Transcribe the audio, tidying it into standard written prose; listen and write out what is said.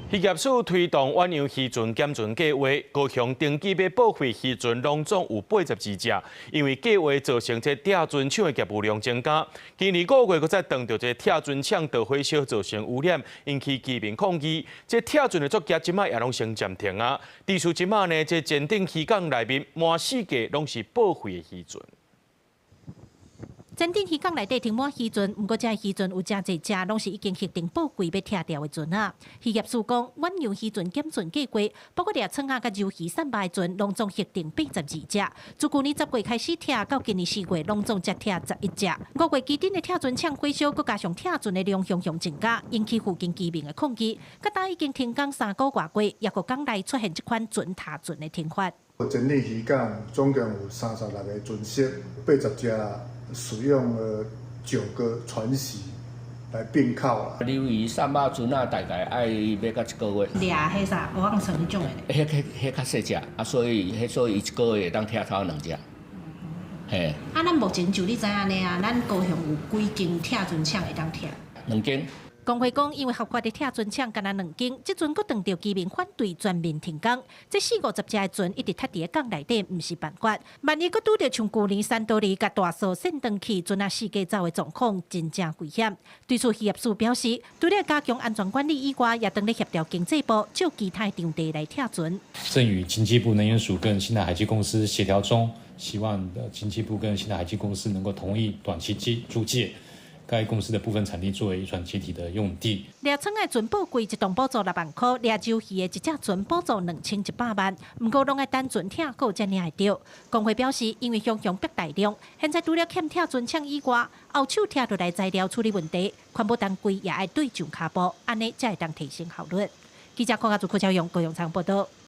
渔业署推动远洋渔船减船计划，高雄登记要报废渔船拢总有82只，因为计划造成这拆船厂的业务量增加。今年5月，搁再撞到这拆船厂导火烧造成污染，引起居民抗议。这拆船的作业即卖也拢先暂停啊。地处即卖呢，这前顶渔港内面满世界拢是报废的渔船。前顶渔港内底停满渔船，不过这渔船有真侪只，拢是已经核定报废要拆掉的船啊。渔业署讲，远洋渔船减船计划，包括掠创啊、甲游鱼散卖的船，拢总核定82只。自去年10月开始拆，到今年4月，拢总才拆11只。5月基顶的拆船厂火烧，佮加上拆船的量汹汹增加，引起附近居民的抗议。甲当已经停工3个月过，也个港内出现这款船塌船的停法。前顶渔港总共有36个船室，80只。使用了9个船席来并靠啦。由于三把船啊，大概要到1个月。俩迄啥，我讲成迄种的。迄较细只，所以伊1个月当拆头2只。嘿。啊，咱目前就你知影呢啊，咱高雄有几间拆船厂会当拆？2间。工会讲，因为合法的拆船厂干那2间，即阵佫当着居民反对，全面停工。这40-50只的船一直塌伫港内底，毋是办法。万一佫拄着像旧年3道里甲大锁线断去，船啊四界走的状况，真正危险。对此，渔业署表示，除了加强安全管理以外，也当咧协调经济部就其他场地来拆船。正与经济部能源署跟新台海基公司协调中，希望经济部跟新台海基公司能够同意短期租借。该公司的部分产地作为渔船集体的用地。掠创的船宝贵，一栋补助6万块；掠游鱼的一只船补助2100万。不过，拢爱单船拆购才领会到。工会表示，因为汹涌逼大量，现在除了欠拆船厂以外，后手拆落来材料处理问题，环保单位也爱对上卡步，安尼才会当提升效率。记者柯家祖柯超用高雄场报道。